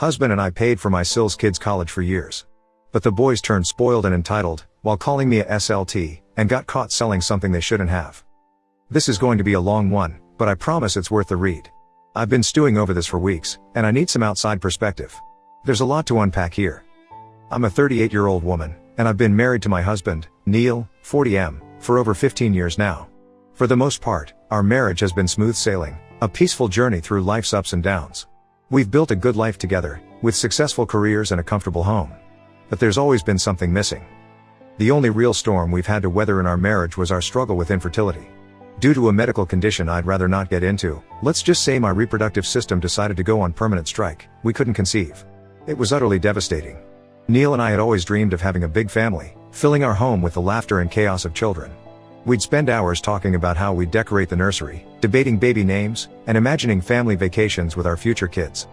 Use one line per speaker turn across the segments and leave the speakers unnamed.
Husband and I paid for my SIL's kids' college for years. But the boys turned spoiled and entitled, while calling me a SLT, and got caught selling something they shouldn't have. This is going to be a long one, but I promise it's worth the read. I've been stewing over this for weeks, and I need some outside perspective. There's a lot to unpack here. I'm a 38-year-old woman, and I've been married to my husband, Neil, 40M, for over 15 years now. For the most part, our marriage has been smooth sailing, a peaceful journey through life's ups and downs. We've built a good life together, with successful careers and a comfortable home. But there's always been something missing. The only real storm we've had to weather in our marriage was our struggle with infertility. Due to a medical condition I'd rather not get into, let's just say my reproductive system decided to go on permanent strike. We couldn't conceive. It was utterly devastating. Neil and I had always dreamed of having a big family, filling our home with the laughter and chaos of children. We'd spend hours talking about how we'd decorate the nursery, debating baby names, and imagining family vacations with our future kids.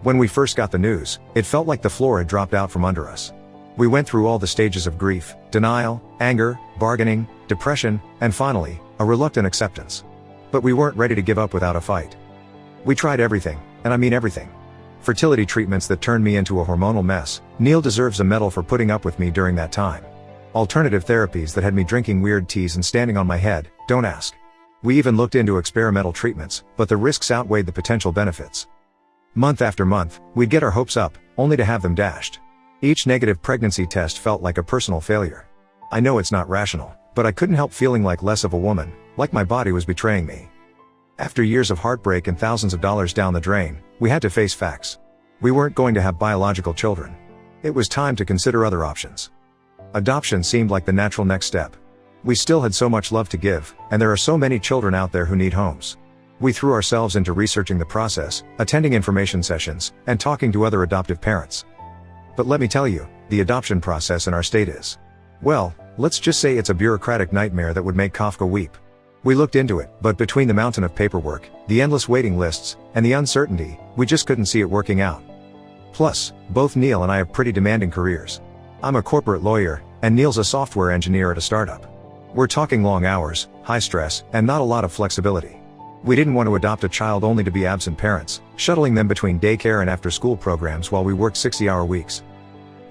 When we first got the news, it felt like the floor had dropped out from under us. We went through all the stages of grief, denial, anger, bargaining, depression, and finally, a reluctant acceptance. But we weren't ready to give up without a fight. We tried everything, and I mean everything. Fertility treatments that turned me into a hormonal mess. Neil deserves a medal for putting up with me during that time. Alternative therapies that had me drinking weird teas and standing on my head, don't ask. We even looked into experimental treatments, but the risks outweighed the potential benefits. Month after month, we'd get our hopes up, only to have them dashed. Each negative pregnancy test felt like a personal failure. I know it's not rational, but I couldn't help feeling like less of a woman, like my body was betraying me. After years of heartbreak and thousands of dollars down the drain, we had to face facts. We weren't going to have biological children. It was time to consider other options. Adoption seemed like the natural next step. We still had so much love to give, and there are so many children out there who need homes. We threw ourselves into researching the process, attending information sessions, and talking to other adoptive parents. But let me tell you, the adoption process in our state is, well, let's just say it's a bureaucratic nightmare that would make Kafka weep. We looked into it, but between the mountain of paperwork, the endless waiting lists, and the uncertainty, we just couldn't see it working out. Plus, both Neil and I have pretty demanding careers. I'm a corporate lawyer, and Neil's a software engineer at a startup. We're talking long hours, high stress, and not a lot of flexibility. We didn't want to adopt a child only to be absent parents, shuttling them between daycare and after-school programs while we worked 60-hour weeks.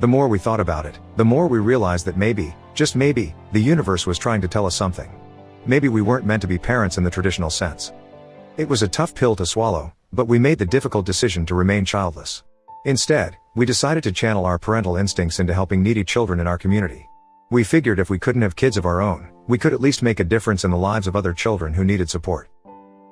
The more we thought about it, the more we realized that maybe, just maybe, the universe was trying to tell us something. Maybe we weren't meant to be parents in the traditional sense. It was a tough pill to swallow, but we made the difficult decision to remain childless. Instead, we decided to channel our parental instincts into helping needy children in our community. We figured if we couldn't have kids of our own, we could at least make a difference in the lives of other children who needed support.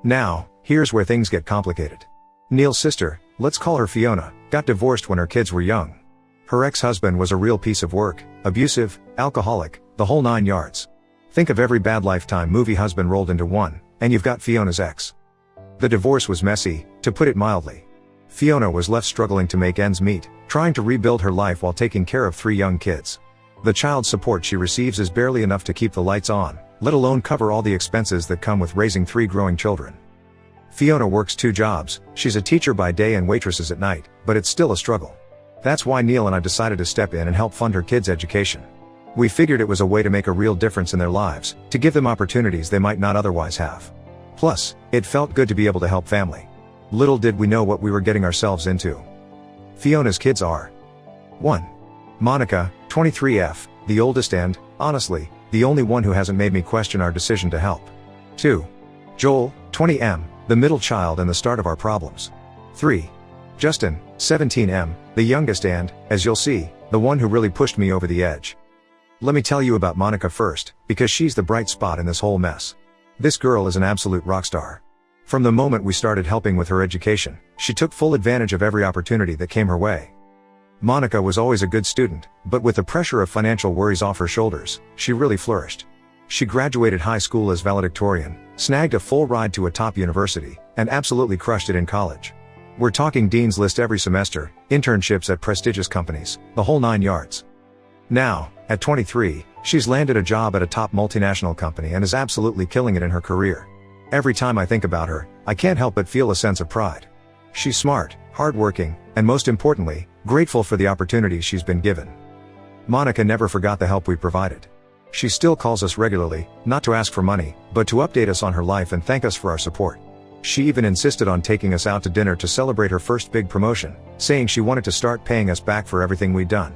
Now, here's where things get complicated. Neil's sister, let's call her Fiona, got divorced when her kids were young. Her ex-husband was a real piece of work, abusive, alcoholic, the whole 9 yards. Think of every bad Lifetime movie husband rolled into one, and you've got Fiona's ex. The divorce was messy, to put it mildly. Fiona was left struggling to make ends meet, trying to rebuild her life while taking care of 3 young kids. The child support she receives is barely enough to keep the lights on, let alone cover all the expenses that come with raising 3 growing children. Fiona works 2 jobs, she's a teacher by day and waitresses at night, but it's still a struggle. That's why Neil and I decided to step in and help fund her kids' education. We figured it was a way to make a real difference in their lives, to give them opportunities they might not otherwise have. Plus, it felt good to be able to help family. Little did we know what we were getting ourselves into. Fiona's kids are 1. Monica, 23F, the oldest and, honestly, the only one who hasn't made me question our decision to help. 2. Joel, 20M, the middle child and the start of our problems. 3. Justin, 17M, the youngest and, as you'll see, the one who really pushed me over the edge. Let me tell you about Monica first, because she's the bright spot in this whole mess. This girl is an absolute rock star. From the moment we started helping with her education, she took full advantage of every opportunity that came her way. Monica was always a good student, but with the pressure of financial worries off her shoulders, she really flourished. She graduated high school as valedictorian, snagged a full ride to a top university, and absolutely crushed it in college. We're talking Dean's List every semester, internships at prestigious companies, the whole 9 yards. Now, at 23, she's landed a job at a top multinational company and is absolutely killing it in her career. Every time I think about her, I can't help but feel a sense of pride. She's smart, hardworking, and most importantly, grateful for the opportunities she's been given. Monica never forgot the help we provided. She still calls us regularly, not to ask for money, but to update us on her life and thank us for our support. She even insisted on taking us out to dinner to celebrate her first big promotion, saying she wanted to start paying us back for everything we'd done.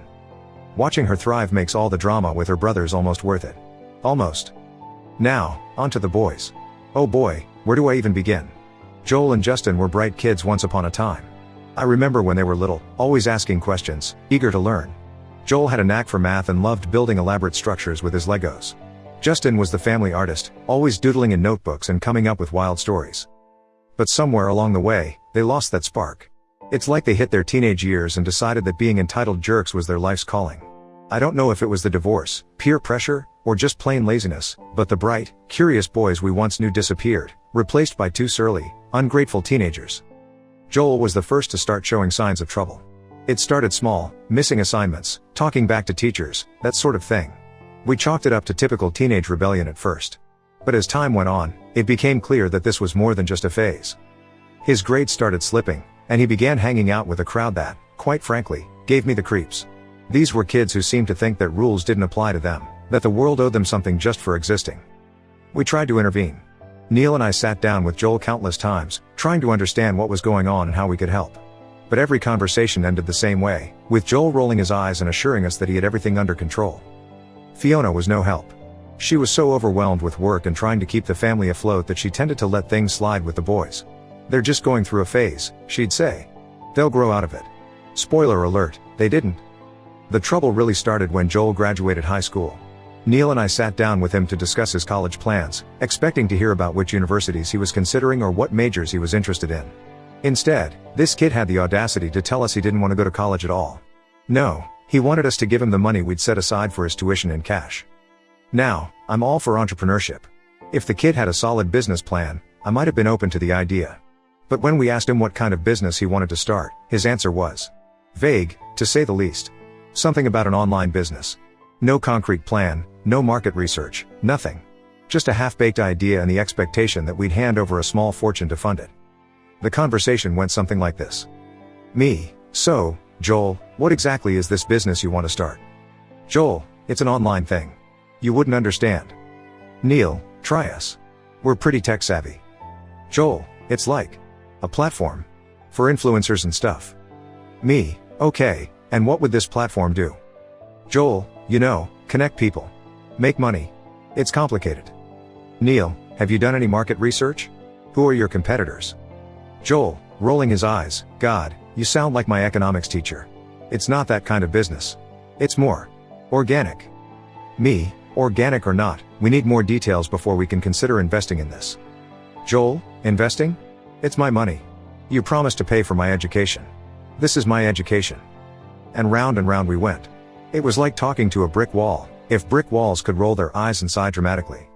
Watching her thrive makes all the drama with her brothers almost worth it. Almost. Now, on to the boys. Oh boy, where do I even begin? Joel and Justin were bright kids once upon a time. I remember when they were little, always asking questions, eager to learn. Joel had a knack for math and loved building elaborate structures with his Legos. Justin was the family artist, always doodling in notebooks and coming up with wild stories. But somewhere along the way, they lost that spark. It's like they hit their teenage years and decided that being entitled jerks was their life's calling. I don't know if it was the divorce, peer pressure, or just plain laziness, but the bright, curious boys we once knew disappeared, replaced by two surly, ungrateful teenagers. Joel was the first to start showing signs of trouble. It started small, missing assignments, talking back to teachers, that sort of thing. We chalked it up to typical teenage rebellion at first. But as time went on, it became clear that this was more than just a phase. His grades started slipping, and he began hanging out with a crowd that, quite frankly, gave me the creeps. These were kids who seemed to think that rules didn't apply to them, that the world owed them something just for existing. We tried to intervene. Neil and I sat down with Joel countless times, trying to understand what was going on and how we could help. But every conversation ended the same way, with Joel rolling his eyes and assuring us that he had everything under control. Fiona was no help. She was so overwhelmed with work and trying to keep the family afloat that she tended to let things slide with the boys. They're just going through a phase, she'd say. They'll grow out of it. Spoiler alert, they didn't. The trouble really started when Joel graduated high school. Neil and I sat down with him to discuss his college plans, expecting to hear about which universities he was considering or what majors he was interested in. Instead, this kid had the audacity to tell us he didn't want to go to college at all. No, he wanted us to give him the money we'd set aside for his tuition in cash. Now, I'm all for entrepreneurship. If the kid had a solid business plan, I might have been open to the idea. But when we asked him what kind of business he wanted to start, his answer was vague, to say the least. Something about an online business. No concrete plan, no market research, nothing. Just a half-baked idea and the expectation that we'd hand over a small fortune to fund it. The conversation went something like this. Me, so, Joel, what exactly is this business you want to start? Joel, it's an online thing. You wouldn't understand. Neil, try us. We're pretty tech savvy. Joel, it's like a platform for influencers and stuff. Me, okay, and what would this platform do? Joel, connect people. Make money. It's complicated. Neil, have you done any market research? Who are your competitors? Joel, rolling his eyes, God, you sound like my economics teacher. It's not that kind of business. It's more organic. Me, organic or not, we need more details before we can consider investing in this. Joel, investing? It's my money. You promised to pay for my education. This is my education. And round we went. It was like talking to a brick wall, if brick walls could roll their eyes and sigh dramatically.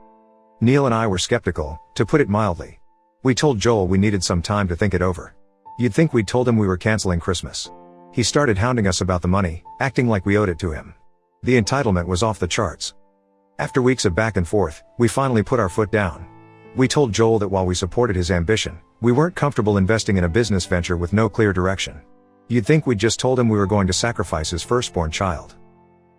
Neil and I were skeptical, to put it mildly. We told Joel we needed some time to think it over. You'd think we'd told him we were canceling Christmas. He started hounding us about the money, acting like we owed it to him. The entitlement was off the charts. After weeks of back and forth, we finally put our foot down. We told Joel that while we supported his ambition, we weren't comfortable investing in a business venture with no clear direction. You'd think we'd just told him we were going to sacrifice his firstborn child.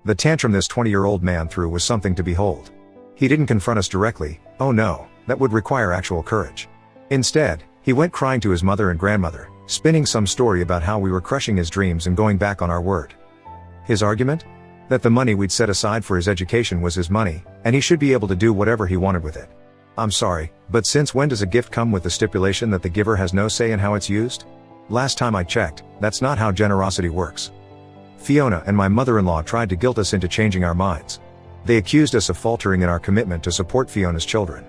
The tantrum this 20-year-old man threw was something to behold. He didn't confront us directly, oh no, that would require actual courage. Instead, he went crying to his mother and grandmother, spinning some story about how we were crushing his dreams and going back on our word. His argument? That the money we'd set aside for his education was his money, and he should be able to do whatever he wanted with it. I'm sorry, but since when does a gift come with the stipulation that the giver has no say in how it's used? Last time I checked, that's not how generosity works. Fiona and my mother-in-law tried to guilt us into changing our minds. They accused us of faltering in our commitment to support Fiona's children.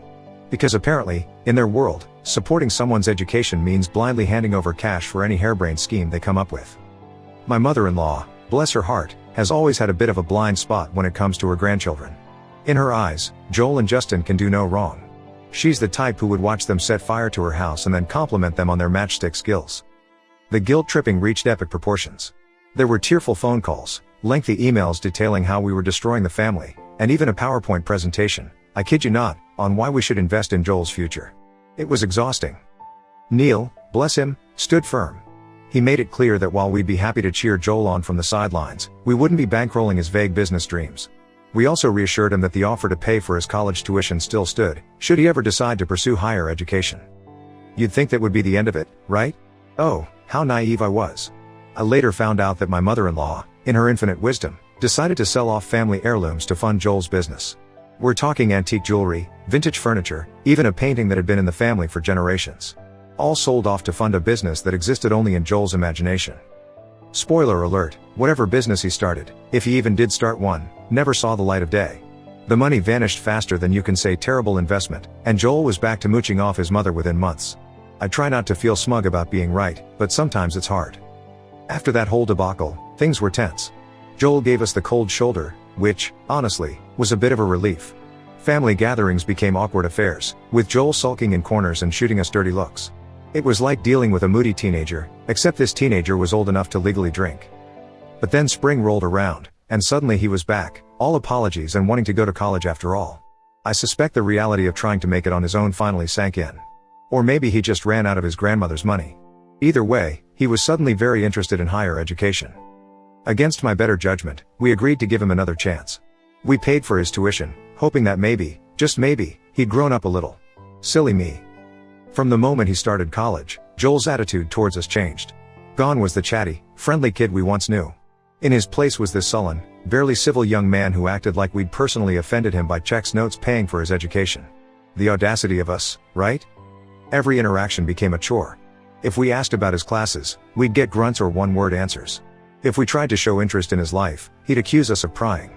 Because apparently, in their world, supporting someone's education means blindly handing over cash for any harebrained scheme they come up with. My mother-in-law, bless her heart, has always had a bit of a blind spot when it comes to her grandchildren. In her eyes, Joel and Justin can do no wrong. She's the type who would watch them set fire to her house and then compliment them on their matchstick skills. The guilt-tripping reached epic proportions. There were tearful phone calls, lengthy emails detailing how we were destroying the family, and even a PowerPoint presentation, I kid you not, on why we should invest in Joel's future. It was exhausting. Neil, bless him, stood firm. He made it clear that while we'd be happy to cheer Joel on from the sidelines, we wouldn't be bankrolling his vague business dreams. We also reassured him that the offer to pay for his college tuition still stood, should he ever decide to pursue higher education. You'd think that would be the end of it, right? Oh, how naive I was. I later found out that my mother-in-law, in her infinite wisdom, decided to sell off family heirlooms to fund Joel's business. We're talking antique jewelry, vintage furniture, even a painting that had been in the family for generations. All sold off to fund a business that existed only in Joel's imagination. Spoiler alert, whatever business he started, if he even did start one, never saw the light of day. The money vanished faster than you can say terrible investment, and Joel was back to mooching off his mother within months. I try not to feel smug about being right, but sometimes it's hard. After that whole debacle, things were tense. Joel gave us the cold shoulder, which, honestly, was a bit of a relief. Family gatherings became awkward affairs, with Joel sulking in corners and shooting us dirty looks. It was like dealing with a moody teenager, except this teenager was old enough to legally drink. But then spring rolled around, and suddenly he was back, all apologies and wanting to go to college after all. I suspect the reality of trying to make it on his own finally sank in. Or maybe he just ran out of his grandmother's money. Either way, he was suddenly very interested in higher education. Against my better judgment, we agreed to give him another chance. We paid for his tuition, hoping that maybe, just maybe, he'd grown up a little. Silly me. From the moment he started college, Joel's attitude towards us changed. Gone was the chatty, friendly kid we once knew. In his place was this sullen, barely civil young man who acted like we'd personally offended him by checks notes paying for his education. The audacity of us, right? Every interaction became a chore. If we asked about his classes, we'd get grunts or one-word answers. If we tried to show interest in his life, he'd accuse us of prying.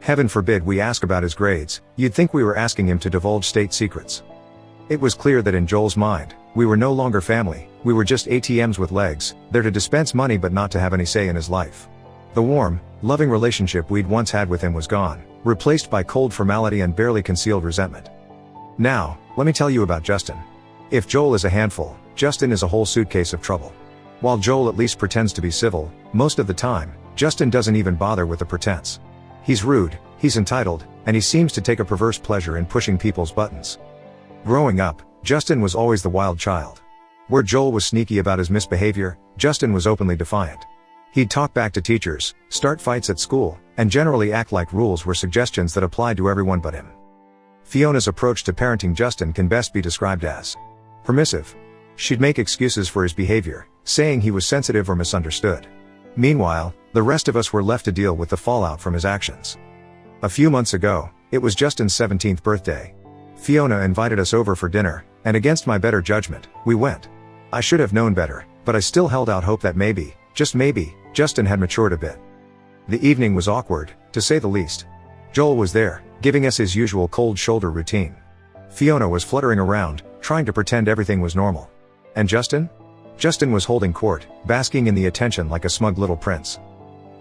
Heaven forbid we ask about his grades, you'd think we were asking him to divulge state secrets. It was clear that in Joel's mind, we were no longer family, we were just ATMs with legs, there to dispense money but not to have any say in his life. The warm, loving relationship we'd once had with him was gone, replaced by cold formality and barely concealed resentment. Now, let me tell you about Justin. If Joel is a handful, Justin is a whole suitcase of trouble. While Joel at least pretends to be civil, most of the time, Justin doesn't even bother with the pretense. He's rude, he's entitled, and he seems to take a perverse pleasure in pushing people's buttons. Growing up, Justin was always the wild child. Where Joel was sneaky about his misbehavior, Justin was openly defiant. He'd talk back to teachers, start fights at school, and generally act like rules were suggestions that applied to everyone but him. Fiona's approach to parenting Justin can best be described as permissive. She'd make excuses for his behavior, saying he was sensitive or misunderstood. Meanwhile, the rest of us were left to deal with the fallout from his actions. A few months ago, it was Justin's 17th birthday. Fiona invited us over for dinner, and against my better judgment, we went. I should have known better, but I still held out hope that maybe, just maybe, Justin had matured a bit. The evening was awkward, to say the least. Joel was there, giving us his usual cold shoulder routine. Fiona was fluttering around, trying to pretend everything was normal. And Justin? Justin was holding court, basking in the attention like a smug little prince.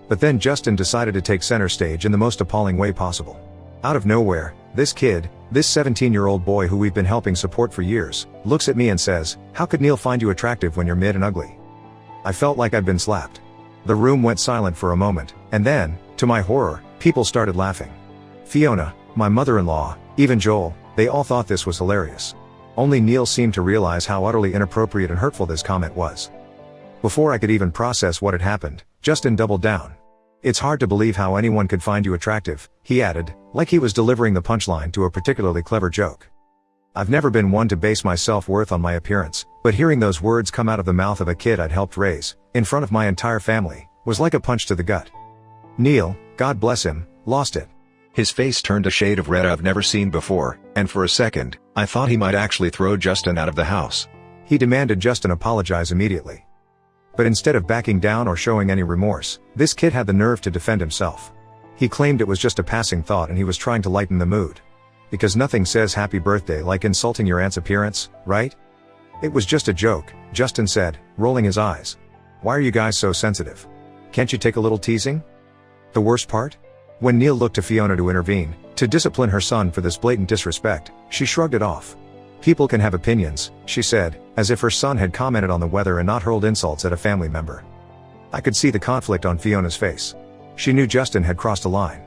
But then Justin decided to take center stage in the most appalling way possible. Out of nowhere, this kid, this 17-year-old boy who we've been helping support for years, looks at me and says, "How could Neil find you attractive when you're mid and ugly?" I felt like I'd been slapped. The room went silent for a moment, and then, to my horror, people started laughing. Fiona, my mother-in-law, even Joel, they all thought this was hilarious. Only Neil seemed to realize how utterly inappropriate and hurtful this comment was. Before I could even process what had happened, Justin doubled down. "It's hard to believe how anyone could find you attractive," he added, like he was delivering the punchline to a particularly clever joke. I've never been one to base my self-worth on my appearance, but hearing those words come out of the mouth of a kid I'd helped raise, in front of my entire family, was like a punch to the gut. Neil, God bless him, lost it. His face turned a shade of red I've never seen before, and for a second, I thought he might actually throw Justin out of the house. He demanded Justin apologize immediately. But instead of backing down or showing any remorse, this kid had the nerve to defend himself. He claimed it was just a passing thought and he was trying to lighten the mood. Because nothing says happy birthday like insulting your aunt's appearance, right? It was just a joke, Justin said, rolling his eyes. Why are you guys so sensitive? Can't you take a little teasing? The worst part? When Neil looked to Fiona to intervene, to discipline her son for this blatant disrespect, she shrugged it off. People can have opinions, she said, as if her son had commented on the weather and not hurled insults at a family member. I could see the conflict on Fiona's face. She knew Justin had crossed a line.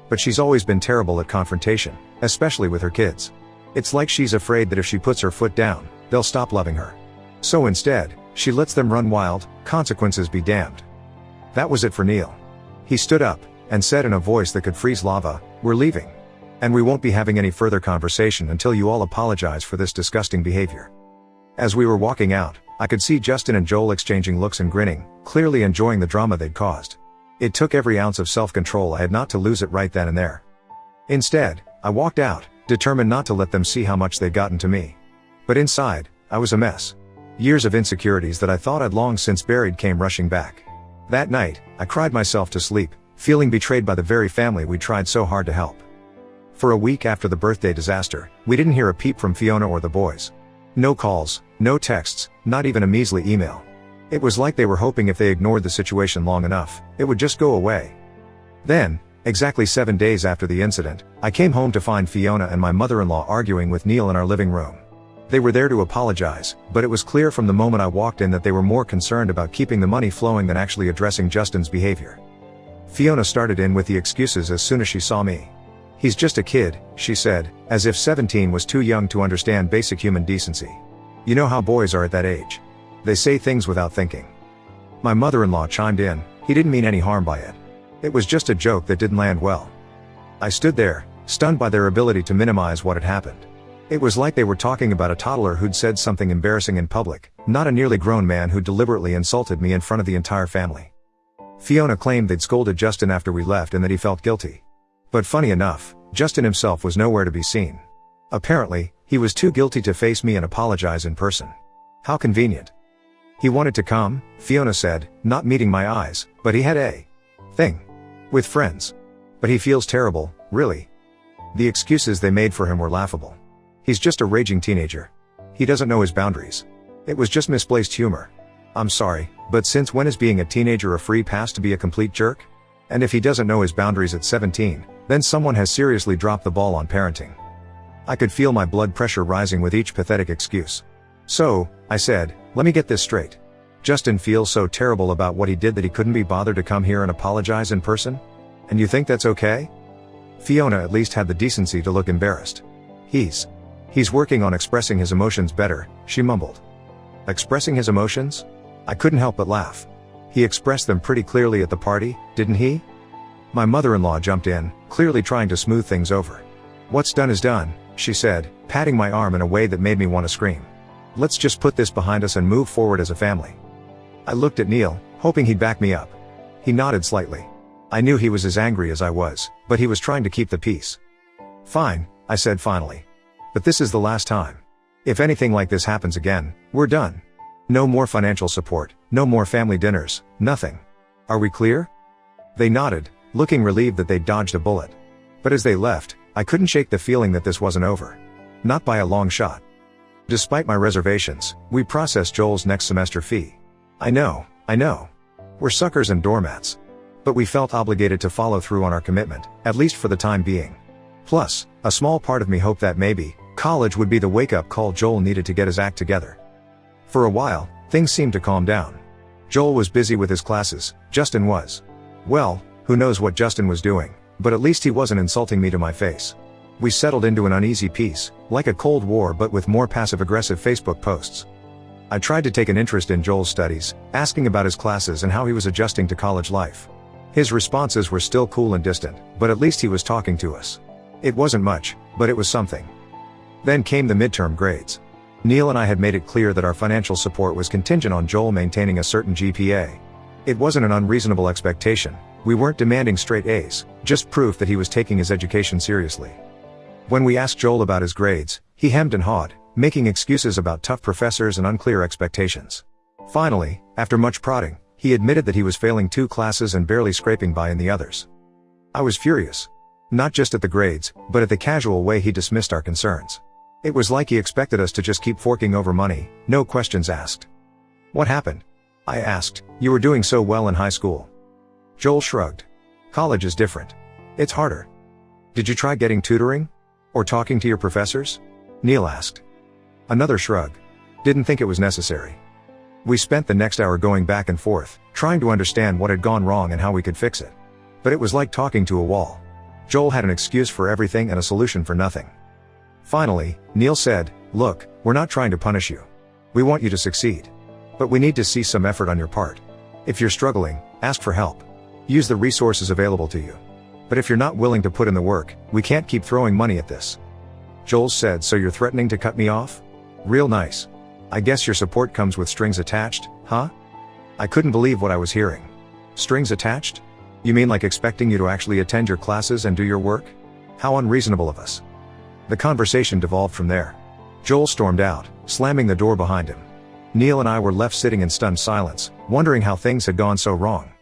But she's always been terrible at confrontation, especially with her kids. It's like she's afraid that if she puts her foot down, they'll stop loving her. So instead, she lets them run wild, consequences be damned. That was it for Neil. He stood up, and said in a voice that could freeze lava, "We're leaving. And we won't be having any further conversation until you all apologize for this disgusting behavior." As we were walking out, I could see Justin and Joel exchanging looks and grinning, clearly enjoying the drama they'd caused. It took every ounce of self-control I had not to lose it right then and there. Instead, I walked out, determined not to let them see how much they'd gotten to me. But inside, I was a mess. Years of insecurities that I thought I'd long since buried came rushing back. That night, I cried myself to sleep, feeling betrayed by the very family we tried so hard to help. For a week after the birthday disaster, we didn't hear a peep from Fiona or the boys. No calls, no texts, not even a measly email. It was like they were hoping if they ignored the situation long enough, it would just go away. Then, exactly 7 days after the incident, I came home to find Fiona and my mother-in-law arguing with Neil in our living room. They were there to apologize, but it was clear from the moment I walked in that they were more concerned about keeping the money flowing than actually addressing Justin's behavior. Fiona started in with the excuses as soon as she saw me. "He's just a kid," she said, as if 17 was too young to understand basic human decency. "You know how boys are at that age. They say things without thinking." My mother-in-law chimed in, "He didn't mean any harm by it. It was just a joke that didn't land well." I stood there, stunned by their ability to minimize what had happened. It was like they were talking about a toddler who'd said something embarrassing in public, not a nearly grown man who deliberately insulted me in front of the entire family. Fiona claimed they'd scolded Justin after we left and that he felt guilty. But funny enough, Justin himself was nowhere to be seen. Apparently, he was too guilty to face me and apologize in person. How convenient. "He wanted to come," Fiona said, not meeting my eyes, "but he had a thing with friends. But he feels terrible, really." The excuses they made for him were laughable. "He's just a raging teenager. He doesn't know his boundaries. It was just misplaced humor." I'm sorry, but since when is being a teenager a free pass to be a complete jerk? And if he doesn't know his boundaries at 17, then someone has seriously dropped the ball on parenting. I could feel my blood pressure rising with each pathetic excuse. "So," I said, "let me get this straight. Justin feels so terrible about what he did that he couldn't be bothered to come here and apologize in person? And you think that's okay?" Fiona at least had the decency to look embarrassed. He's working on expressing his emotions better," she mumbled. Expressing his emotions? I couldn't help but laugh. "He expressed them pretty clearly at the party, didn't he?" My mother-in-law jumped in, clearly trying to smooth things over. "What's done is done," she said, patting my arm in a way that made me want to scream. "Let's just put this behind us and move forward as a family." I looked at Neil, hoping he'd back me up. He nodded slightly. I knew he was as angry as I was, but he was trying to keep the peace. "Fine," I said finally. "But this is the last time. If anything like this happens again, we're done. No more financial support, no more family dinners, nothing. Are we clear?" They nodded, looking relieved that they'd dodged a bullet. But as they left, I couldn't shake the feeling that this wasn't over. Not by a long shot. Despite my reservations, we processed Joel's next semester fee. I know. We're suckers and doormats. But we felt obligated to follow through on our commitment, at least for the time being. Plus, a small part of me hoped that maybe, college would be the wake-up call Joel needed to get his act together. For a while, things seemed to calm down. Joel was busy with his classes, Justin was. Well, who knows what Justin was doing, but at least he wasn't insulting me to my face. We settled into an uneasy peace, like a Cold War but with more passive-aggressive Facebook posts. I tried to take an interest in Joel's studies, asking about his classes and how he was adjusting to college life. His responses were still cool and distant, but at least he was talking to us. It wasn't much, but it was something. Then came the midterm grades. Neil and I had made it clear that our financial support was contingent on Joel maintaining a certain GPA. It wasn't an unreasonable expectation. We weren't demanding straight A's, just proof that he was taking his education seriously. When we asked Joel about his grades, he hemmed and hawed, making excuses about tough professors and unclear expectations. Finally, after much prodding, he admitted that he was failing 2 classes and barely scraping by in the others. I was furious. Not just at the grades, but at the casual way he dismissed our concerns. It was like he expected us to just keep forking over money, no questions asked. "What happened?" I asked. "You were doing so well in high school." Joel shrugged. "College is different. It's harder." "Did you try getting tutoring? Or talking to your professors?" Neil asked. Another shrug. "Didn't think it was necessary." We spent the next hour going back and forth, trying to understand what had gone wrong and how we could fix it. But it was like talking to a wall. Joel had an excuse for everything and a solution for nothing. Finally, Neil said, "Look, we're not trying to punish you. We want you to succeed. But we need to see some effort on your part. If you're struggling, ask for help. Use the resources available to you. But if you're not willing to put in the work, we can't keep throwing money at this." Joel said, "So you're threatening to cut me off?" "Real nice. I guess your support comes with strings attached, huh? I couldn't believe what I was hearing. Strings attached? You mean like expecting you to actually attend your classes and do your work? How unreasonable of us. The conversation devolved from there. Joel stormed out, slamming the door behind him. Neil and I were left sitting in stunned silence, wondering how things had gone so wrong.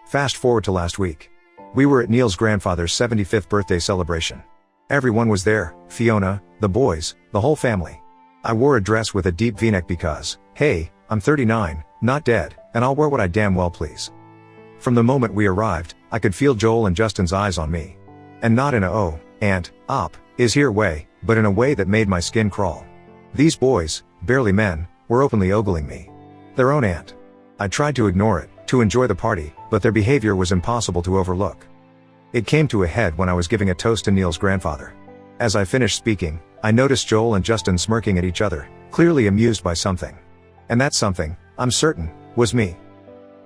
Fast forward to last week. We were at Neil's grandfather's 75th birthday celebration. Everyone was there, Fiona, the boys, the whole family. I wore a dress with a deep v-neck because, hey, I'm 39, not dead, and I'll wear what I damn well please. From the moment we arrived, I could feel Joel and Justin's eyes on me. And not in a oh, aunt, op, is here way, but in a way that made my skin crawl. These boys, barely men, were openly ogling me. Their own aunt. I tried to ignore it, to enjoy the party, but their behavior was impossible to overlook. It came to a head when I was giving a toast to Neil's grandfather. As I finished speaking, I noticed Joel and Justin smirking at each other, clearly amused by something. And that something, I'm certain, was me.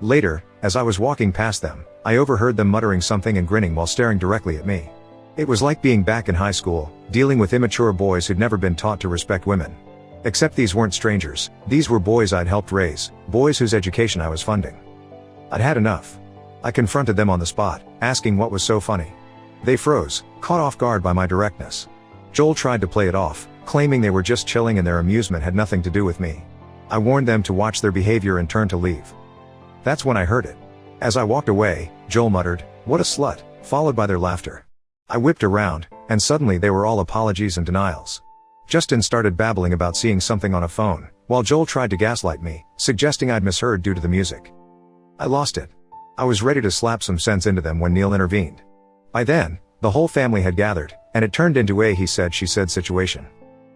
Later, as I was walking past them, I overheard them muttering something and grinning while staring directly at me. It was like being back in high school, dealing with immature boys who'd never been taught to respect women. Except these weren't strangers, these were boys I'd helped raise, boys whose education I was funding. I'd had enough. I confronted them on the spot, asking what was so funny. They froze, caught off guard by my directness. Joel tried to play it off, claiming they were just chilling and their amusement had nothing to do with me. I warned them to watch their behavior and turned to leave. That's when I heard it. As I walked away, Joel muttered, "What a slut," followed by their laughter. I whipped around, and suddenly they were all apologies and denials. Justin started babbling about seeing something on a phone, while Joel tried to gaslight me, suggesting I'd misheard due to the music. I lost it. I was ready to slap some sense into them when Neil intervened. By then, the whole family had gathered, and it turned into a he said she said situation.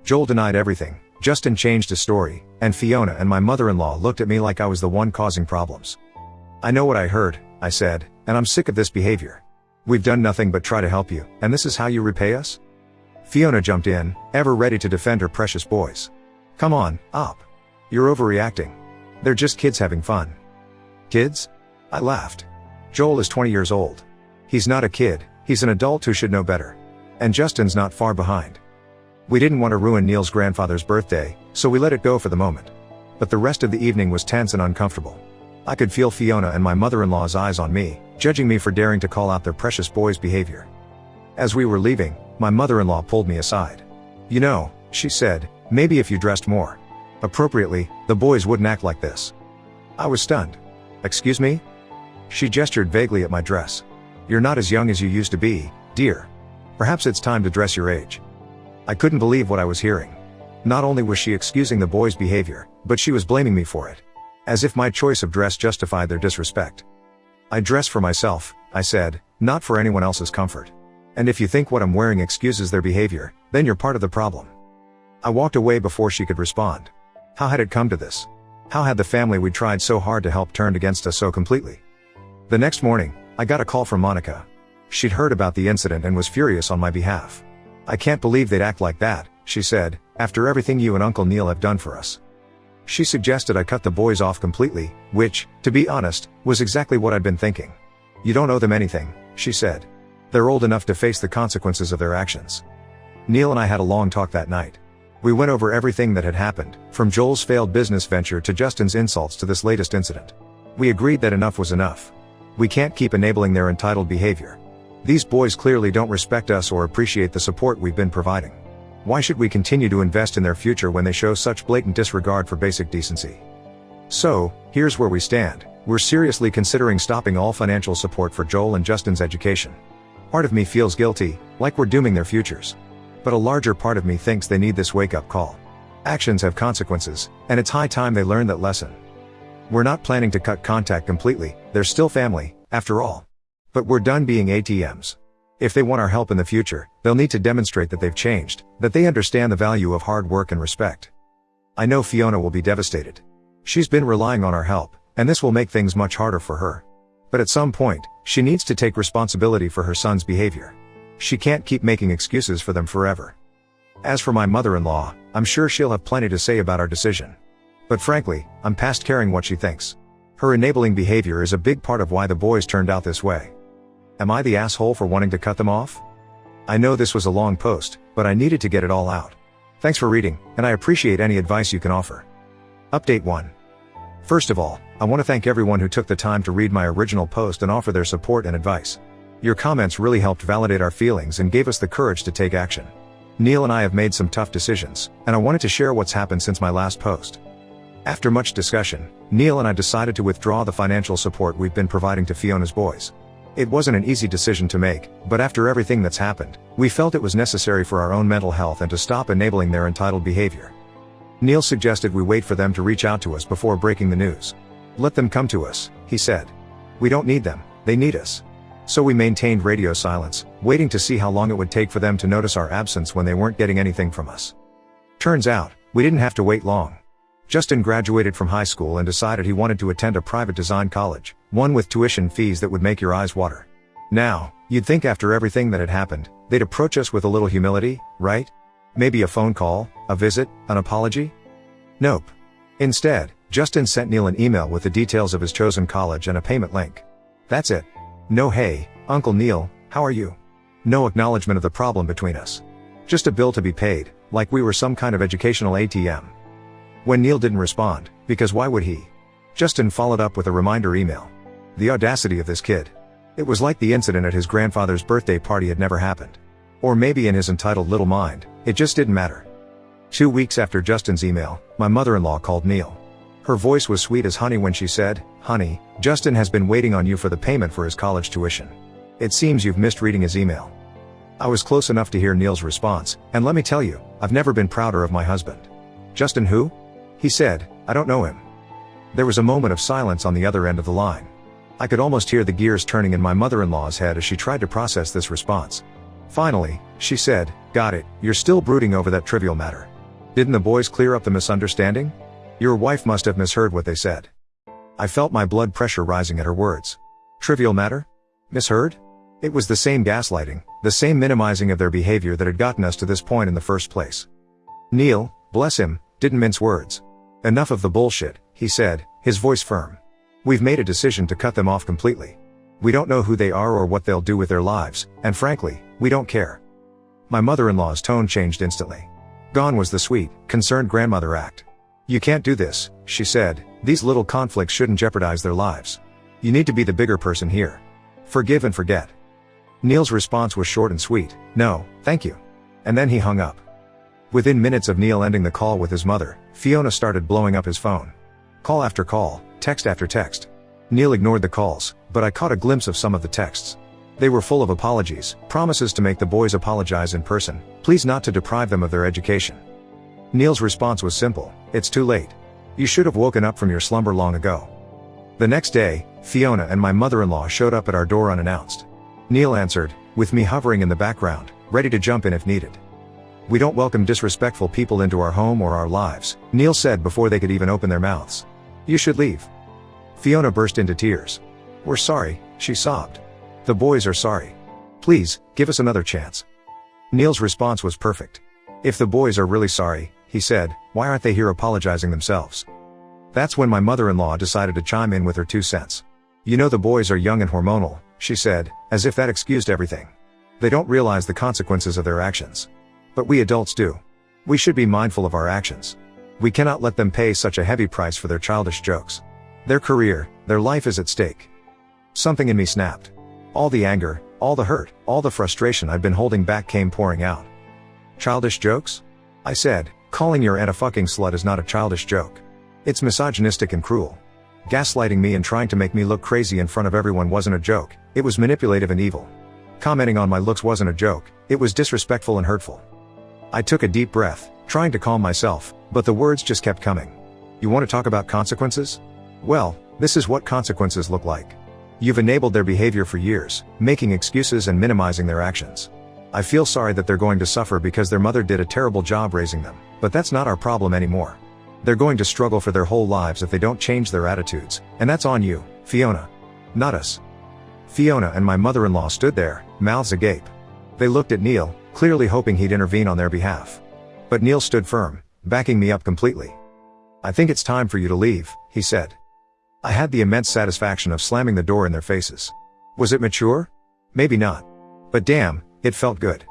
Joel denied everything, Justin changed his story, and Fiona and my mother-in-law looked at me like I was the one causing problems. "I know what I heard," I said, "and I'm sick of this behavior. We've done nothing but try to help you, and this is how you repay us?" Fiona jumped in, ever ready to defend her precious boys. "Come on, op. You're overreacting. They're just kids having fun." "Kids?" I laughed. "Joel is 20 years old. He's not a kid, he's an adult who should know better. And Justin's not far behind." We didn't want to ruin Neil's grandfather's birthday, so we let it go for the moment. But the rest of the evening was tense and uncomfortable. I could feel Fiona and my mother-in-law's eyes on me, judging me for daring to call out their precious boy's behavior. As we were leaving, my mother-in-law pulled me aside. "You know," she said, "maybe if you dressed more appropriately, the boys wouldn't act like this." I was stunned. "Excuse me?" She gestured vaguely at my dress. "You're not as young as you used to be, dear. Perhaps it's time to dress your age." I couldn't believe what I was hearing. Not only was she excusing the boys' behavior, but she was blaming me for it. As if my choice of dress justified their disrespect. "I dress for myself," I said, "not for anyone else's comfort. And if you think what I'm wearing excuses their behavior, then you're part of the problem." I walked away before she could respond. How had it come to this? How had the family we tried so hard to help turned against us so completely? The next morning, I got a call from Monica. She'd heard about the incident and was furious on my behalf. "I can't believe they'd act like that," she said, "after everything you and Uncle Neil have done for us." She suggested I cut the boys off completely, which, to be honest, was exactly what I'd been thinking. "You don't owe them anything," she said. "They're old enough to face the consequences of their actions." Neil and I had a long talk that night. We went over everything that had happened, from Joel's failed business venture to Justin's insults to this latest incident. We agreed that enough was enough. We can't keep enabling their entitled behavior. These boys clearly don't respect us or appreciate the support we've been providing. Why should we continue to invest in their future when they show such blatant disregard for basic decency? So, here's where we stand. We're seriously considering stopping all financial support for Joel and Justin's education. Part of me feels guilty, like we're dooming their futures. But a larger part of me thinks they need this wake-up call. Actions have consequences, and it's high time they learn that lesson. We're not planning to cut contact completely, they're still family, after all. But we're done being ATMs. If they want our help in the future, they'll need to demonstrate that they've changed, that they understand the value of hard work and respect. I know Fiona will be devastated. She's been relying on our help, and this will make things much harder for her. But at some point, she needs to take responsibility for her son's behavior. She can't keep making excuses for them forever. As for my mother-in-law, I'm sure she'll have plenty to say about our decision. But frankly, I'm past caring what she thinks. Her enabling behavior is a big part of why the boys turned out this way. Am I the asshole for wanting to cut them off? I know this was a long post, but I needed to get it all out. Thanks for reading, and I appreciate any advice you can offer. Update 1. First of all, I want to thank everyone who took the time to read my original post and offer their support and advice. Your comments really helped validate our feelings and gave us the courage to take action. Neil and I have made some tough decisions, and I wanted to share what's happened since my last post. After much discussion, Neil and I decided to withdraw the financial support we've been providing to Fiona's boys. It wasn't an easy decision to make, but after everything that's happened, we felt it was necessary for our own mental health and to stop enabling their entitled behavior. Neil suggested we wait for them to reach out to us before breaking the news. Let them come to us, he said. We don't need them, they need us. So we maintained radio silence, waiting to see how long it would take for them to notice our absence when they weren't getting anything from us. Turns out, we didn't have to wait long. Justin graduated from high school and decided he wanted to attend a private design college, one with tuition fees that would make your eyes water. Now, you'd think after everything that had happened, they'd approach us with a little humility, right? Maybe a phone call, a visit, an apology? Nope. Instead, Justin sent Neil an email with the details of his chosen college and a payment link. That's it. No "Hey, Uncle Neil, how are you?" No acknowledgement of the problem between us. Just a bill to be paid, like we were some kind of educational ATM. When Neil didn't respond, because why would he? Justin followed up with a reminder email. The audacity of this kid. It was like the incident at his grandfather's birthday party had never happened. Or maybe in his entitled little mind, it just didn't matter. 2 weeks after Justin's email, my mother-in-law called Neil. Her voice was sweet as honey when she said, "Honey, Justin has been waiting on you for the payment for his college tuition. It seems you've missed reading his email." I was close enough to hear Neil's response, and let me tell you, I've never been prouder of my husband. "Justin who?" he said, "I don't know him." There was a moment of silence on the other end of the line. I could almost hear the gears turning in my mother-in-law's head as she tried to process this response. Finally, she said, "Got it, you're still brooding over that trivial matter. Didn't the boys clear up the misunderstanding? Your wife must have misheard what they said." I felt my blood pressure rising at her words. Trivial matter? Misheard? It was the same gaslighting, the same minimizing of their behavior that had gotten us to this point in the first place. Neil, bless him, didn't mince words. "Enough of the bullshit," he said, his voice firm. "We've made a decision to cut them off completely. We don't know who they are or what they'll do with their lives, and frankly, we don't care." My mother-in-law's tone changed instantly. Gone was the sweet, concerned grandmother act. "You can't do this," she said, "these little conflicts shouldn't jeopardize their lives. You need to be the bigger person here. Forgive and forget." Neil's response was short and sweet, "No, thank you." And then he hung up. Within minutes of Neil ending the call with his mother, Fiona started blowing up his phone. Call after call, text after text. Neil ignored the calls, but I caught a glimpse of some of the texts. They were full of apologies, promises to make the boys apologize in person, pleas not to deprive them of their education. Neil's response was simple, "It's too late. You should have woken up from your slumber long ago." The next day, Fiona and my mother-in-law showed up at our door unannounced. Neil answered, with me hovering in the background, ready to jump in if needed. "We don't welcome disrespectful people into our home or our lives," Neil said before they could even open their mouths. "You should leave." Fiona burst into tears. "We're sorry," she sobbed. "The boys are sorry. Please, give us another chance." Neil's response was perfect. "If the boys are really sorry," he said, "why aren't they here apologizing themselves?" That's when my mother-in-law decided to chime in with her 2 cents. "You know the boys are young and hormonal," she said, as if that excused everything. "They don't realize the consequences of their actions. But we adults do. We should be mindful of our actions. We cannot let them pay such a heavy price for their childish jokes. Their career, their life is at stake." Something in me snapped. All the anger, all the hurt, all the frustration I'd been holding back came pouring out. "Childish jokes?" I said, "Calling your aunt a fucking slut is not a childish joke. It's misogynistic and cruel. Gaslighting me and trying to make me look crazy in front of everyone wasn't a joke, it was manipulative and evil. Commenting on my looks wasn't a joke, it was disrespectful and hurtful." I took a deep breath, trying to calm myself, but the words just kept coming. "You want to talk about consequences? Well, this is what consequences look like. You've enabled their behavior for years, making excuses and minimizing their actions. I feel sorry that they're going to suffer because their mother did a terrible job raising them, but that's not our problem anymore. They're going to struggle for their whole lives if they don't change their attitudes, and that's on you, Fiona. Not us." Fiona and my mother-in-law stood there, mouths agape. They looked at Neil, clearly hoping he'd intervene on their behalf. But Neil stood firm, backing me up completely. "I think it's time for you to leave," he said. I had the immense satisfaction of slamming the door in their faces. Was it mature? Maybe not. But damn, it felt good.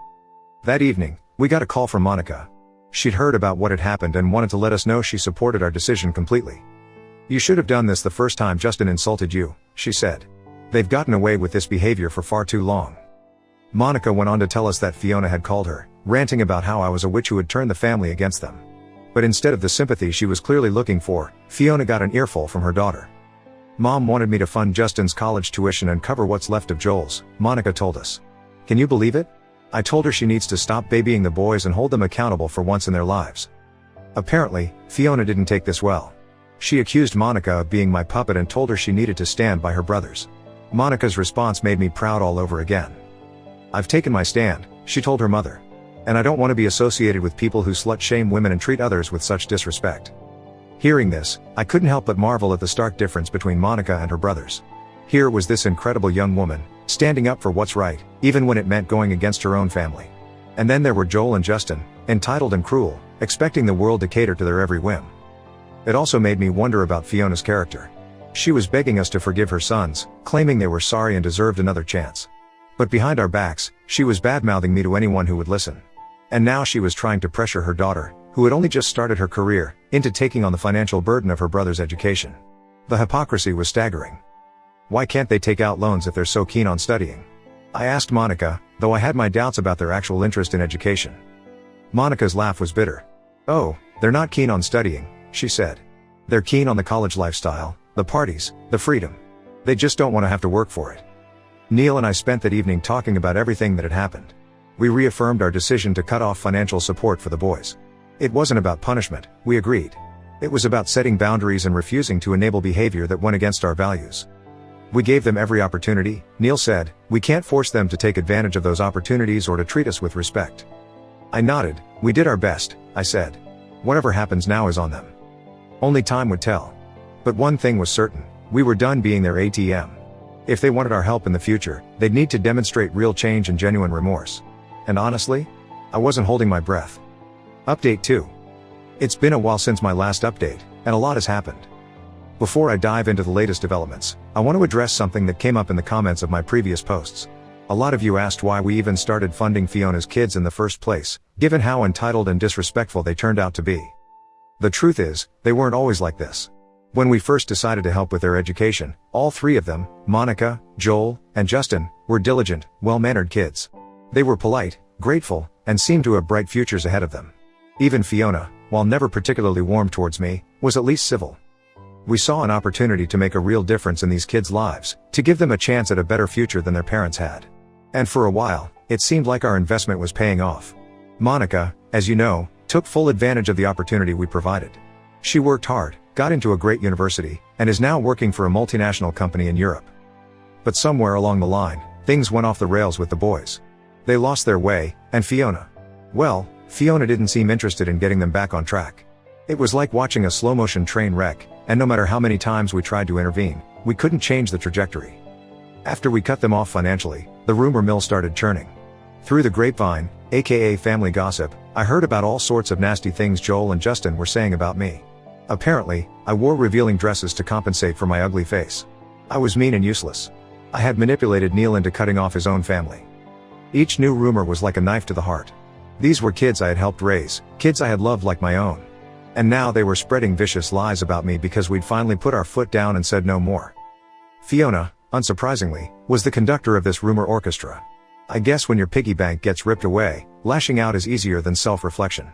That evening, we got a call from Monica. She'd heard about what had happened and wanted to let us know she supported our decision completely. "You should have done this the first time Justin insulted you," she said. "They've gotten away with this behavior for far too long." Monica went on to tell us that Fiona had called her, ranting about how I was a witch who had turned the family against them. But instead of the sympathy she was clearly looking for, Fiona got an earful from her daughter. "Mom wanted me to fund Justin's college tuition and cover what's left of Joel's," Monica told us. "Can you believe it? I told her she needs to stop babying the boys and hold them accountable for once in their lives." Apparently, Fiona didn't take this well. She accused Monica of being my puppet and told her she needed to stand by her brothers. Monica's response made me proud all over again. "I've taken my stand," she told her mother. "And I don't want to be associated with people who slut-shame women and treat others with such disrespect." Hearing this, I couldn't help but marvel at the stark difference between Monica and her brothers. Here was this incredible young woman, standing up for what's right, even when it meant going against her own family. And then there were Joel and Justin, entitled and cruel, expecting the world to cater to their every whim. It also made me wonder about Fiona's character. She was begging us to forgive her sons, claiming they were sorry and deserved another chance. But behind our backs, she was bad-mouthing me to anyone who would listen. And now she was trying to pressure her daughter, who had only just started her career, into taking on the financial burden of her brother's education. The hypocrisy was staggering. Why can't they take out loans if they're so keen on studying? I asked Monica, though I had my doubts about their actual interest in education. Monica's laugh was bitter. "Oh, they're not keen on studying," she said. "They're keen on the college lifestyle, the parties, the freedom. They just don't want to have to work for it." Neil and I spent that evening talking about everything that had happened. We reaffirmed our decision to cut off financial support for the boys. It wasn't about punishment, we agreed. It was about setting boundaries and refusing to enable behavior that went against our values. "We gave them every opportunity," Neil said. "We can't force them to take advantage of those opportunities or to treat us with respect." I nodded. "We did our best," I said. "Whatever happens now is on them. Only time would tell." But one thing was certain, we were done being their ATM. If they wanted our help in the future, they'd need to demonstrate real change and genuine remorse. And honestly, I wasn't holding my breath. Update 2. It's been a while since my last update, and a lot has happened. Before I dive into the latest developments, I want to address something that came up in the comments of my previous posts. A lot of you asked why we even started funding Fiona's kids in the first place, given how entitled and disrespectful they turned out to be. The truth is, they weren't always like this. When we first decided to help with their education, all three of them, Monica, Joel, and Justin, were diligent, well-mannered kids. They were polite, grateful, and seemed to have bright futures ahead of them. Even Fiona, while never particularly warm towards me, was at least civil. We saw an opportunity to make a real difference in these kids' lives, to give them a chance at a better future than their parents had. And for a while, it seemed like our investment was paying off. Monica, as you know, took full advantage of the opportunity we provided. She worked hard, got into a great university, and is now working for a multinational company in Europe. But somewhere along the line, things went off the rails with the boys. They lost their way, and Fiona didn't seem interested in getting them back on track. It was like watching a slow-motion train wreck, and no matter how many times we tried to intervene, we couldn't change the trajectory. After we cut them off financially, the rumor mill started churning. Through the grapevine, aka family gossip, I heard about all sorts of nasty things Joel and Justin were saying about me. Apparently, I wore revealing dresses to compensate for my ugly face. I was mean and useless. I had manipulated Neil into cutting off his own family. Each new rumor was like a knife to the heart. These were kids I had helped raise, kids I had loved like my own. And now they were spreading vicious lies about me because we'd finally put our foot down and said no more. Fiona, unsurprisingly, was the conductor of this rumor orchestra. I guess when your piggy bank gets ripped away, lashing out is easier than self-reflection.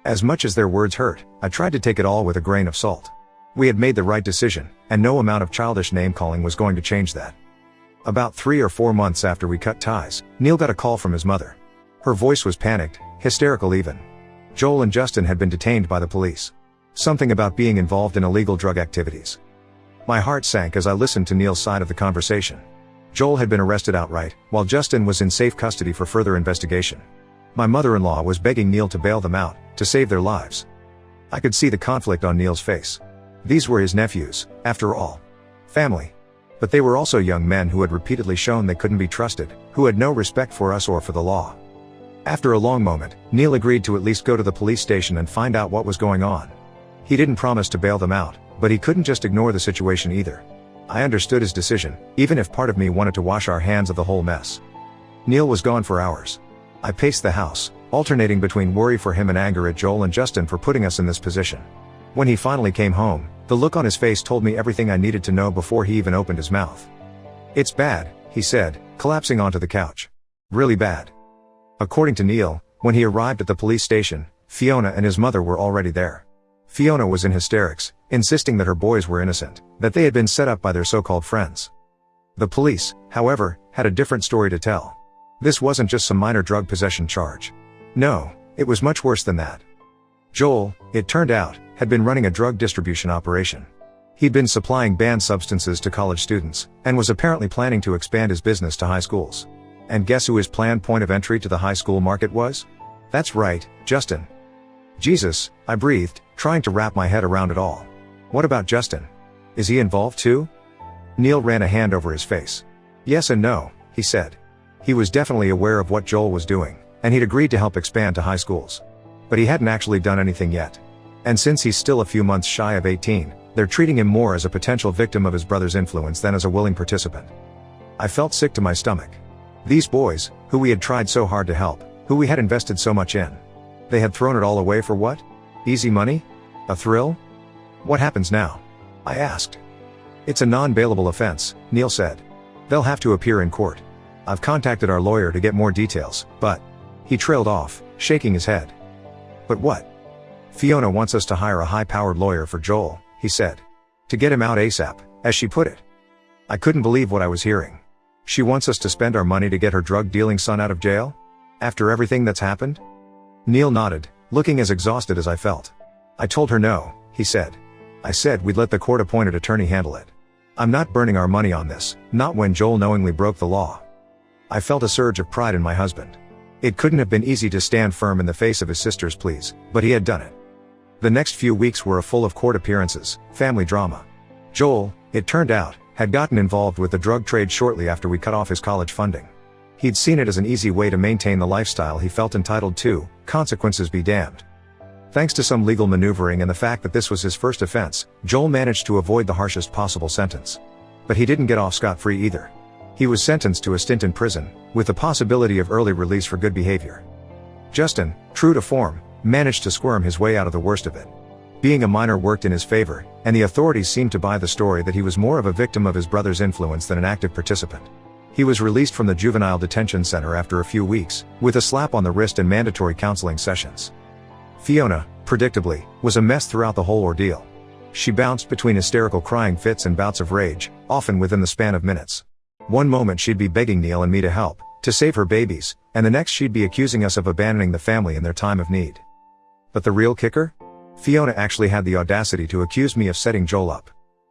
As much as their words hurt, I tried to take it all with a grain of salt. We had made the right decision, and no amount of childish name-calling was going to change that. About 3 or 4 months after we cut ties, Neil got a call from his mother. Her voice was panicked, hysterical even. Joel and Justin had been detained by the police. Something about being involved in illegal drug activities. My heart sank as I listened to Neil's side of the conversation. Joel had been arrested outright, while Justin was in safe custody for further investigation. My mother-in-law was begging Neil to bail them out, to save their lives. I could see the conflict on Neil's face. These were his nephews, after all. Family. But they were also young men who had repeatedly shown they couldn't be trusted, who had no respect for us or for the law. After a long moment, Neil agreed to at least go to the police station and find out what was going on. He didn't promise to bail them out, but he couldn't just ignore the situation either. I understood his decision, even if part of me wanted to wash our hands of the whole mess. Neil was gone for hours. I paced the house, alternating between worry for him and anger at Joel and Justin for putting us in this position. When he finally came home, the look on his face told me everything I needed to know before he even opened his mouth. "It's bad," he said, collapsing onto the couch. "Really bad." According to Neil, when he arrived at the police station, Fiona and his mother were already there. Fiona was in hysterics, insisting that her boys were innocent, that they had been set up by their so-called friends. The police, however, had a different story to tell. This wasn't just some minor drug possession charge. No, it was much worse than that. Joel, it turned out, had been running a drug distribution operation. He'd been supplying banned substances to college students, and was apparently planning to expand his business to high schools. And guess who his planned point of entry to the high school market was? That's right, Justin. Jesus, I breathed, trying to wrap my head around it all. What about Justin? Is he involved too? Neil ran a hand over his face. Yes and no, he said. He was definitely aware of what Joel was doing, and he'd agreed to help expand to high schools. But he hadn't actually done anything yet. And since he's still a few months shy of 18, they're treating him more as a potential victim of his brother's influence than as a willing participant. I felt sick to my stomach. These boys, who we had tried so hard to help, who we had invested so much in. They had thrown it all away for what? Easy money? A thrill? What happens now? I asked. It's a non-bailable offense, Neil said. They'll have to appear in court. I've contacted our lawyer to get more details, but... He trailed off, shaking his head. But what? Fiona wants us to hire a high-powered lawyer for Joel, he said. To get him out ASAP, as she put it. I couldn't believe what I was hearing. She wants us to spend our money to get her drug-dealing son out of jail? After everything that's happened? Neil nodded, looking as exhausted as I felt. I told her no, he said. I said we'd let the court-appointed attorney handle it. I'm not burning our money on this, not when Joel knowingly broke the law. I felt a surge of pride in my husband. It couldn't have been easy to stand firm in the face of his sister's pleas, but he had done it. The next few weeks were full of court appearances, family drama. Joel, it turned out, had gotten involved with the drug trade shortly after we cut off his college funding. He'd seen it as an easy way to maintain the lifestyle he felt entitled to, consequences be damned. Thanks to some legal maneuvering and the fact that this was his first offense, Joel managed to avoid the harshest possible sentence. But he didn't get off scot-free either. He was sentenced to a stint in prison, with the possibility of early release for good behavior. Justin, true to form, managed to squirm his way out of the worst of it. Being a minor worked in his favor, and the authorities seemed to buy the story that he was more of a victim of his brother's influence than an active participant. He was released from the juvenile detention center after a few weeks, with a slap on the wrist and mandatory counseling sessions. Fiona, predictably, was a mess throughout the whole ordeal. She bounced between hysterical crying fits and bouts of rage, often within the span of minutes. One moment she'd be begging Neil and me to help, to save her babies, and the next she'd be accusing us of abandoning the family in their time of need. But the real kicker? Fiona actually had the audacity to accuse me of setting Joel up.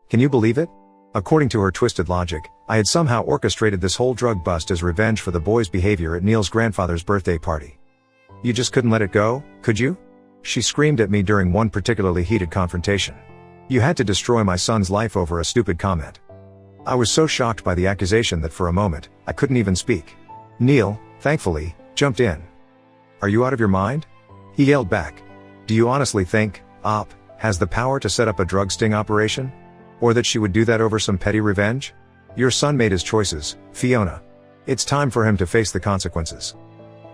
Can you believe it? According to her twisted logic, I had somehow orchestrated this whole drug bust as revenge for the boys' behavior at Neil's grandfather's birthday party. You just couldn't let it go, could you? She screamed at me during one particularly heated confrontation. You had to destroy my son's life over a stupid comment. I was so shocked by the accusation that for a moment, I couldn't even speak. Neil, thankfully, jumped in. Are you out of your mind? He yelled back. Do you honestly think, Op, has the power to set up a drug sting operation? Or that she would do that over some petty revenge? Your son made his choices, Fiona. It's time for him to face the consequences.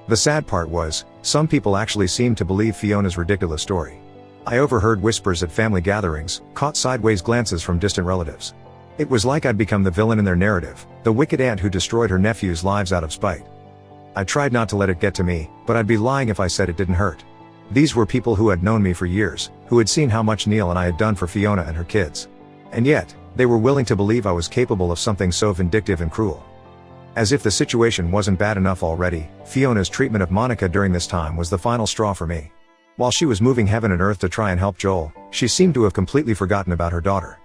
The sad part was, some people actually seemed to believe Fiona's ridiculous story. I overheard whispers at family gatherings, caught sideways glances from distant relatives. It was like I'd become the villain in their narrative, the wicked aunt who destroyed her nephews' lives out of spite. I tried not to let it get to me, but I'd be lying if I said it didn't hurt. These were people who had known me for years, who had seen how much Neil and I had done for Fiona and her kids. And yet, they were willing to believe I was capable of something so vindictive and cruel. As if the situation wasn't bad enough already, Fiona's treatment of Monica during this time was the final straw for me. While she was moving heaven and earth to try and help Joel, she seemed to have completely forgotten about her daughter.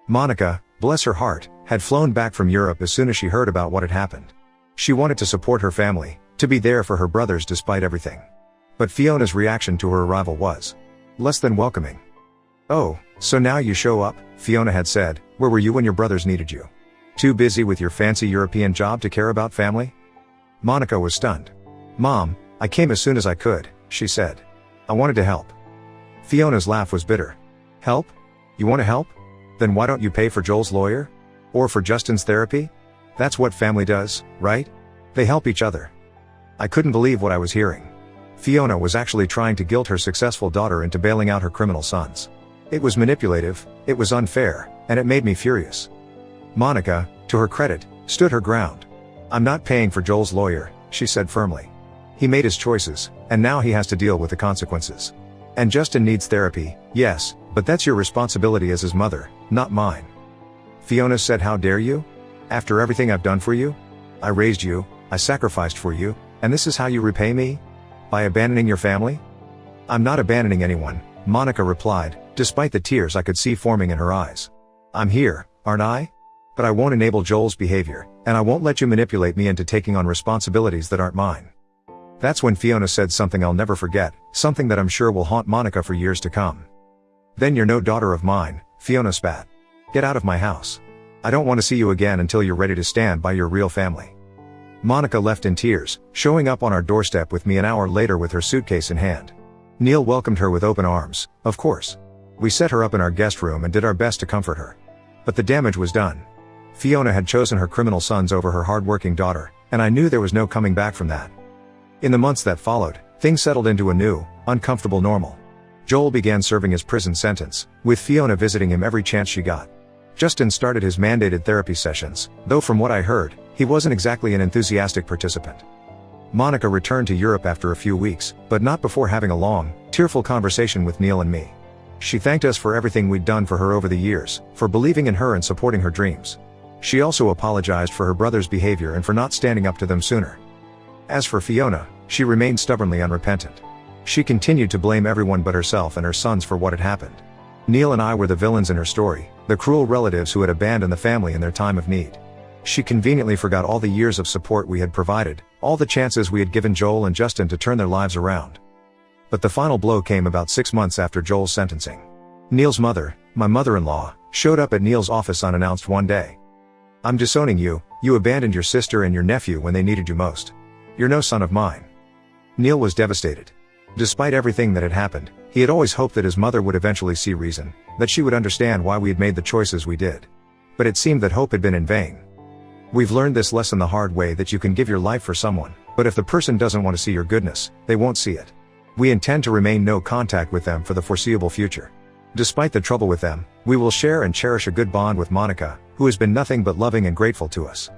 Monica, bless her heart, had flown back from Europe as soon as she heard about what had happened. She wanted to support her family, to be there for her brothers despite everything. But Fiona's reaction to her arrival was less than welcoming. Oh, so now you show up, Fiona had said. Where were you when your brothers needed you? Too busy with your fancy European job to care about family? Monica was stunned. Mom, I came as soon as I could, she said. I wanted to help. Fiona's laugh was bitter. Help? You want to help? Then why don't you pay for Joel's lawyer? Or for Justin's therapy? That's what family does, right? They help each other. I couldn't believe what I was hearing. Fiona was actually trying to guilt her successful daughter into bailing out her criminal sons. It was manipulative, it was unfair, and it made me furious. Monica, to her credit, stood her ground. "I'm not paying for Joel's lawyer," she said firmly. "He made his choices, and now he has to deal with the consequences. And Justin needs therapy, yes, but that's your responsibility as his mother, not mine." Fiona said, "How dare you? After everything I've done for you? I raised you, I sacrificed for you, and this is how you repay me? By abandoning your family?" "I'm not abandoning anyone," Monica replied, despite the tears I could see forming in her eyes. "I'm here, aren't I? But I won't enable Joel's behavior, and I won't let you manipulate me into taking on responsibilities that aren't mine." That's when Fiona said something I'll never forget, something that I'm sure will haunt Monica for years to come. "Then you're no daughter of mine," Fiona spat. "Get out of my house. I don't want to see you again until you're ready to stand by your real family." Monica left in tears, showing up on our doorstep with me an hour later with her suitcase in hand. Neil welcomed her with open arms, of course. We set her up in our guest room and did our best to comfort her. But the damage was done. Fiona had chosen her criminal sons over her hard-working daughter, and I knew there was no coming back from that. In the months that followed, things settled into a new, uncomfortable normal. Joel began serving his prison sentence, with Fiona visiting him every chance she got. Justin started his mandated therapy sessions, though from what I heard, he wasn't exactly an enthusiastic participant. Monica returned to Europe after a few weeks, but not before having a long, tearful conversation with Neil and me. She thanked us for everything we'd done for her over the years, for believing in her and supporting her dreams. She also apologized for her brother's behavior and for not standing up to them sooner. As for Fiona, she remained stubbornly unrepentant. She continued to blame everyone but herself and her sons for what had happened. Neil and I were the villains in her story, the cruel relatives who had abandoned the family in their time of need. She conveniently forgot all the years of support we had provided, all the chances we had given Joel and Justin to turn their lives around. But the final blow came about 6 months after Joel's sentencing. Neil's mother, my mother-in-law, showed up at Neil's office unannounced one day. "I'm disowning you, you abandoned your sister and your nephew when they needed you most. You're no son of mine." Neil was devastated. Despite everything that had happened, he had always hoped that his mother would eventually see reason, that she would understand why we had made the choices we did. But it seemed that hope had been in vain. We've learned this lesson the hard way, that you can give your life for someone, but if the person doesn't want to see your goodness, they won't see it. We intend to remain no contact with them for the foreseeable future. Despite the trouble with them, we will share and cherish a good bond with Monica, who has been nothing but loving and grateful to us.